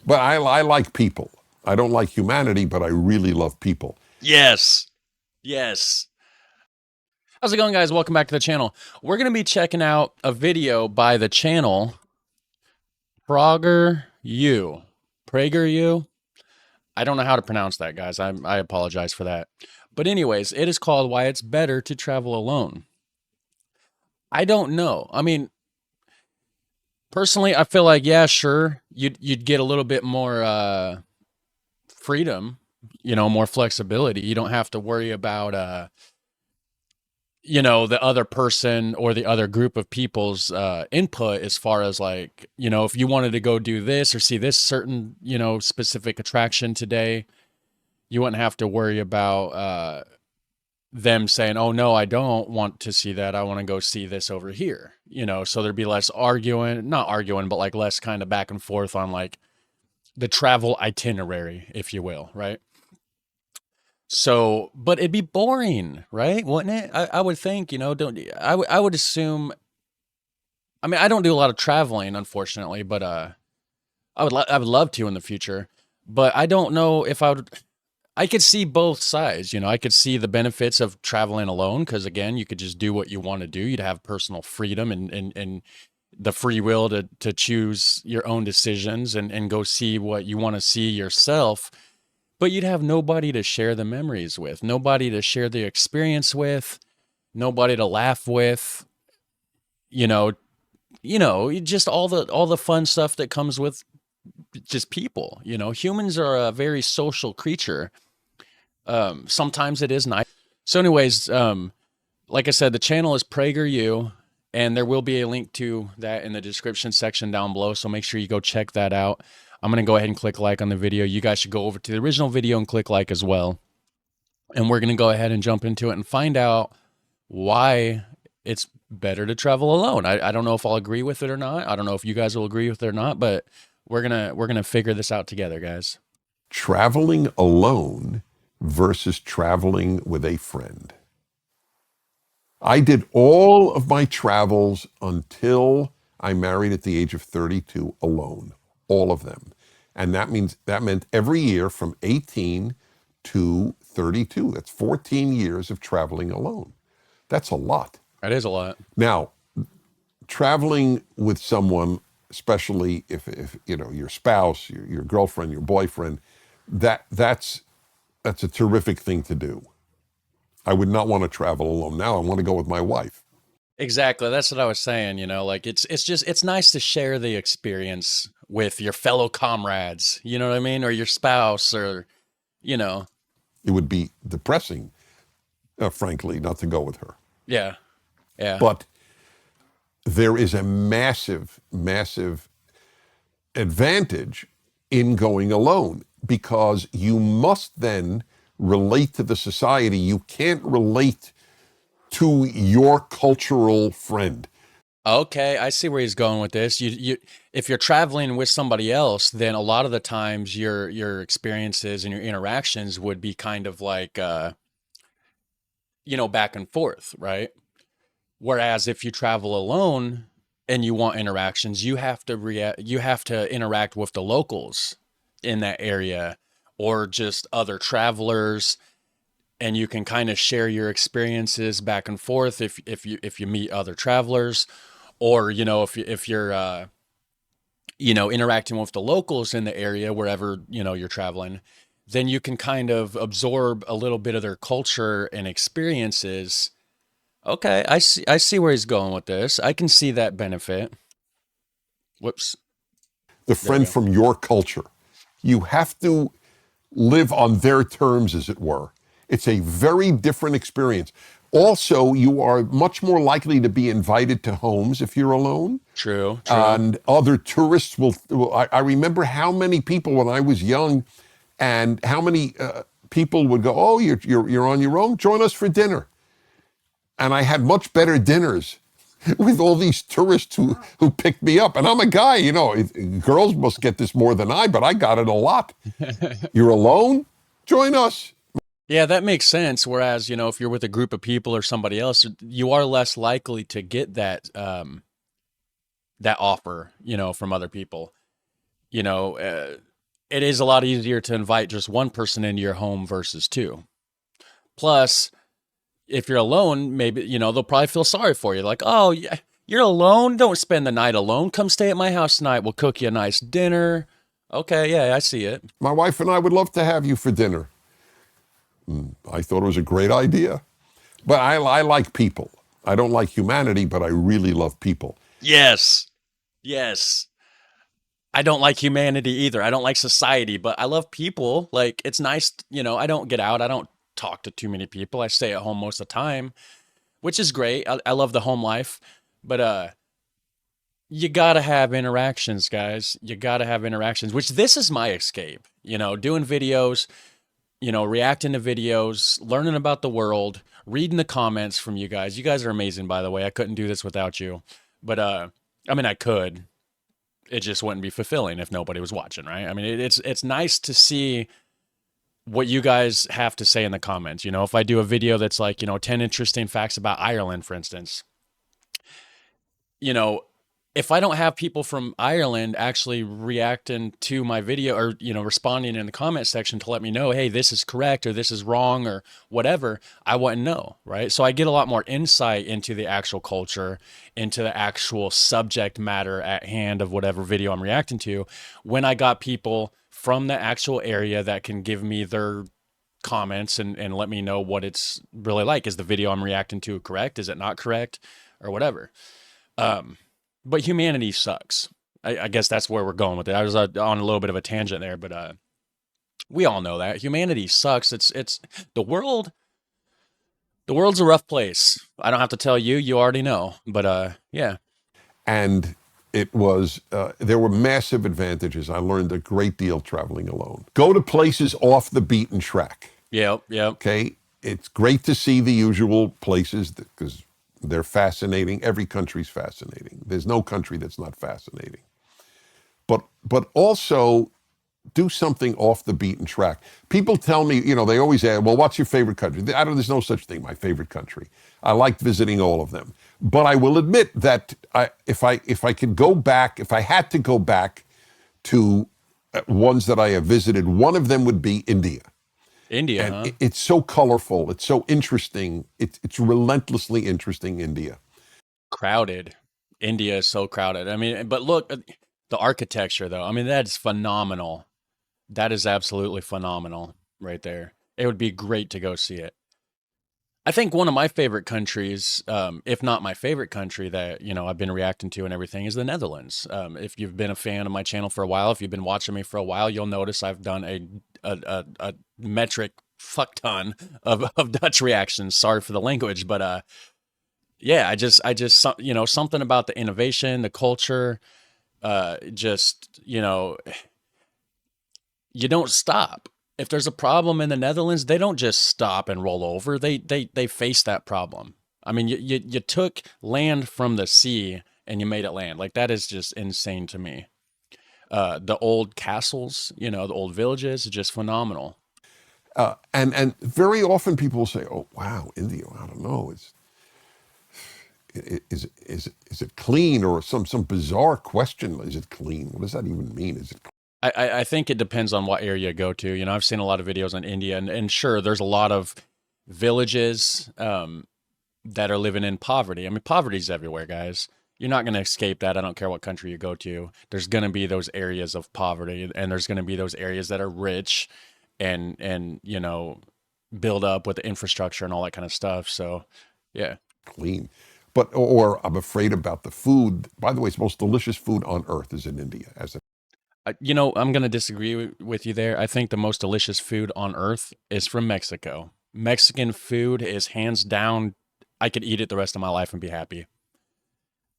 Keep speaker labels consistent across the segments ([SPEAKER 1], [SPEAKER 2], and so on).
[SPEAKER 1] But I like people. I don't like humanity, but I really love people.
[SPEAKER 2] Yes. Yes. How's it going, guys? Welcome back to the channel. We're going to be checking out a video by the channel PragerU. PragerU. I don't know how to pronounce that, guys. I apologize for that. But anyways, it is called Why It's Better to Travel Alone. I don't know. I mean, personally, I feel like, yeah, sure, you'd get a little bit more freedom, more flexibility. You don't have to worry about the other person or the other group of people's input as far as like, if you wanted to go do this or see this certain, specific attraction today, you wouldn't have to worry about them saying, oh, no, I don't want to see that. I want to go see this over here, so there'd be less arguing, not arguing, but like less kind of back and forth on like the travel itinerary, if you will, right? So, but it'd be boring, right? Wouldn't it? I would think, don't I would assume. I mean, I don't do a lot of traveling, unfortunately, but I would love to in the future. But I don't know if I would. I could see both sides. I could see the benefits of traveling alone because again, you could just do what you want to do. You'd have personal freedom and the free will to choose your own decisions and go see what you want to see yourself. But you'd have nobody to share the memories with, nobody to share the experience with, nobody to laugh with, you know, just all the fun stuff that comes with just people. Humans are a very social creature. Sometimes it is nice. So anyways, like I said, the channel is PragerU, and there will be a link to that in the description section down below. So make sure you go check that out. I'm going to go ahead and click like on the video. You guys should go over to the original video and click like as well. And we're going to go ahead and jump into it and find out why it's better to travel alone. I don't know if I'll agree with it or not. I don't know if you guys will agree with it or not, but we're going to figure this out together, guys.
[SPEAKER 1] Traveling alone versus traveling with a friend. I did all of my travels until I married at the age of 32 alone, all of them. And that meant every year from 18 to 32. That's 14 years of traveling alone. That's a lot.
[SPEAKER 2] That is a lot.
[SPEAKER 1] Now, traveling with someone, especially if your spouse, your girlfriend, your boyfriend, that's a terrific thing to do. I would not want to travel alone now. I want to go with my wife.
[SPEAKER 2] Exactly. That's what I was saying, like it's nice to share the experience with your fellow comrades, you know what I mean? Or your spouse or,
[SPEAKER 1] It would be depressing, frankly, not to go with her.
[SPEAKER 2] Yeah. Yeah.
[SPEAKER 1] But there is a massive, massive advantage in going alone because you must then relate to the society. You can't relate to your cultural friend.
[SPEAKER 2] Okay, I see where he's going with this. If you're traveling with somebody else, then a lot of the times your experiences and your interactions would be kind of like back and forth, right? Whereas if you travel alone and you want interactions, you have to interact with the locals in that area or just other travelers, and you can kind of share your experiences back and forth if you meet other travelers, or if you're interacting with the locals in the area wherever you're traveling, then you can kind of absorb a little bit of their culture and experiences. Okay, I see where he's going with this. I can see that benefit. Whoops.
[SPEAKER 1] The
[SPEAKER 2] There we
[SPEAKER 1] friend
[SPEAKER 2] go.
[SPEAKER 1] from your culture. You have to live on their terms, as it were. It's a very different experience. Also, you are much more likely to be invited to homes if you're alone.
[SPEAKER 2] True.
[SPEAKER 1] And other tourists will. I remember how many people when I was young, and how many people would go, "Oh, you're on your own. Join us for dinner." And I had much better dinners with all these tourists who picked me up. And I'm a guy, girls must get this more than I, but I got it a lot. You're alone? Join us.
[SPEAKER 2] Yeah, that makes sense. Whereas, if you're with a group of people or somebody else, you are less likely to get that offer, from other people. it is a lot easier to invite just one person into your home versus two. Plus, if you're alone, maybe, they'll probably feel sorry for you. Like, oh, yeah, you're alone? Don't spend the night alone. Come stay at my house tonight. We'll cook you a nice dinner. Okay, yeah, I see it.
[SPEAKER 1] My wife and I would love to have you for dinner. I thought it was a great idea. But I like people. I don't like humanity, but I really love people.
[SPEAKER 2] Yes. Yes. I don't like humanity either. I don't like society, but I love people. Like, it's nice, I don't get out. I don't talk to too many people. I stay at home most of the time, which is great. I love the home life, but you gotta have interactions, guys. You gotta have interactions, which this is my escape. Doing videos, reacting to videos, learning about the world, reading the comments from you guys. You guys are amazing, by the way. I couldn't do this without you. But I mean, I could. It just wouldn't be fulfilling if nobody was watching, right? I mean, it's nice to see what you guys have to say in the comments. If I do a video that's like, 10 interesting facts about Ireland, for instance, you know, if I don't have people from Ireland actually reacting to my video or, responding in the comment section to let me know, hey, this is correct or this is wrong or whatever, I wouldn't know, right? So I get a lot more insight into the actual culture, into the actual subject matter at hand of whatever video I'm reacting to when I got people from the actual area that can give me their comments and let me know what it's really like. Is the video I'm reacting to correct? Is it not correct? Or whatever. Um, but humanity sucks. I guess that's where we're going with it. I was on a little bit of a tangent there, but we all know that humanity sucks. It's the world. The world's a rough place. I don't have to tell you. You already know. But yeah.
[SPEAKER 1] And there were massive advantages. I learned a great deal traveling alone. Go to places off the beaten track.
[SPEAKER 2] Yep.
[SPEAKER 1] Okay. It's great to see the usual places because they're fascinating. Every country's fascinating. There's no country that's not fascinating. But also do something off the beaten track. People tell me, they always ask, well, what's your favorite country? There's no such thing, my favorite country. I liked visiting all of them. But I will admit that if I had to go back to ones that I have visited, one of them would be India.
[SPEAKER 2] India,
[SPEAKER 1] And
[SPEAKER 2] huh?
[SPEAKER 1] it's so colorful. It's so interesting. It's relentlessly interesting, India.
[SPEAKER 2] Crowded. India is so crowded. I mean, but look, the architecture though. I mean, that's phenomenal. That is absolutely phenomenal right there. It would be great to go see it. I think one of my favorite countries, if not my favorite country that, I've been reacting to and everything is the Netherlands. If you've been a fan of my channel for a while, if you've been watching me for a while, you'll notice I've done a metric fuck ton of Dutch reactions. Sorry for the language, but yeah, something about the innovation, the culture, just, you don't stop. If there's a problem in the Netherlands, they don't just stop and roll over. They face that problem. I mean, you took land from the sea and you made it land. Like that is just insane to me. The old castles, the old villages, just phenomenal.
[SPEAKER 1] And very often people will say, "Oh, wow, India. I don't know. Is it clean?" Or some bizarre question. Is it clean? What does that even mean? Is it?
[SPEAKER 2] I think it depends on what area you go to. I've seen a lot of videos on India, and sure, there's a lot of villages that are living in poverty. I mean, poverty's everywhere, guys. You're not going to escape that. I don't care what country you go to. There's going to be those areas of poverty, and there's going to be those areas that are rich and build up with the infrastructure and all that kind of stuff. So, yeah.
[SPEAKER 1] Clean. But or I'm afraid about the food. By the way, it's the most delicious food on earth is in India.
[SPEAKER 2] I'm going to disagree with you there. I think the most delicious food on earth is from Mexico. Mexican food is hands down. I could eat it the rest of my life and be happy.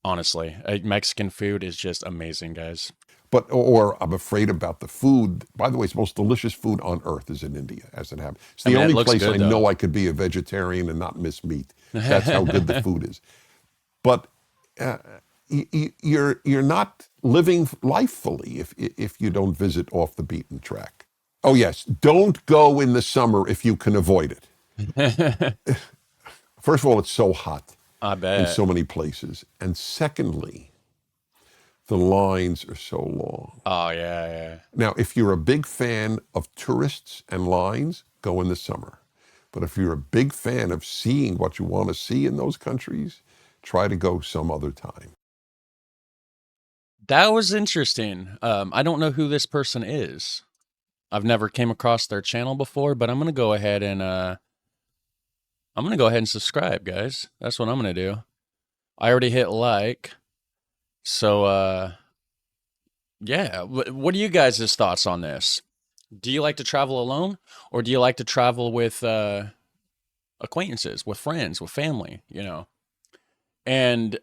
[SPEAKER 2] Honestly, Mexican food is just amazing, guys.
[SPEAKER 1] But or I'm afraid about the food. By the way, it's the most delicious food on earth is in India, as it happens. It's
[SPEAKER 2] I
[SPEAKER 1] the
[SPEAKER 2] mean, it
[SPEAKER 1] only
[SPEAKER 2] looks
[SPEAKER 1] place
[SPEAKER 2] good
[SPEAKER 1] I
[SPEAKER 2] though.
[SPEAKER 1] know I could be a vegetarian and not miss meat. That's how good the food is. But you're not living life fully if you don't visit off the beaten track. Oh yes, don't go in the summer if you can avoid it. First of all, it's so hot
[SPEAKER 2] I
[SPEAKER 1] in
[SPEAKER 2] bet.
[SPEAKER 1] so many places, and secondly, The lines are so long.
[SPEAKER 2] Oh yeah, yeah.
[SPEAKER 1] Now, if you're a big fan of tourists and lines, go in the summer. But if you're a big fan of seeing what you want to see in those countries, try to go some other time.
[SPEAKER 2] That was interesting. I don't know who this person is. I've never came across their channel before, but I'm gonna go ahead and subscribe, guys. That's what I'm gonna do. I already hit like. So yeah, what are you guys' thoughts on this? Do you like to travel alone, or do you like to travel with acquaintances, with friends, with family, you know? And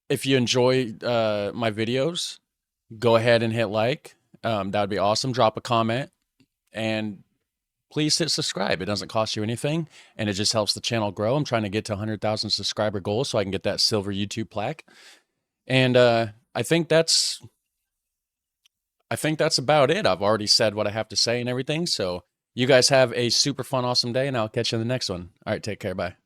[SPEAKER 2] if you enjoy my videos, go ahead and hit like. That would be awesome. Drop a comment, and please hit subscribe. It doesn't cost you anything, and it just helps the channel grow. I'm trying to get to 100,000 subscriber goal so I can get that silver YouTube plaque. And I think that's about it. I've already said what I have to say and everything. So you guys have a super fun, awesome day, and I'll catch you in the next one. All right, take care. Bye.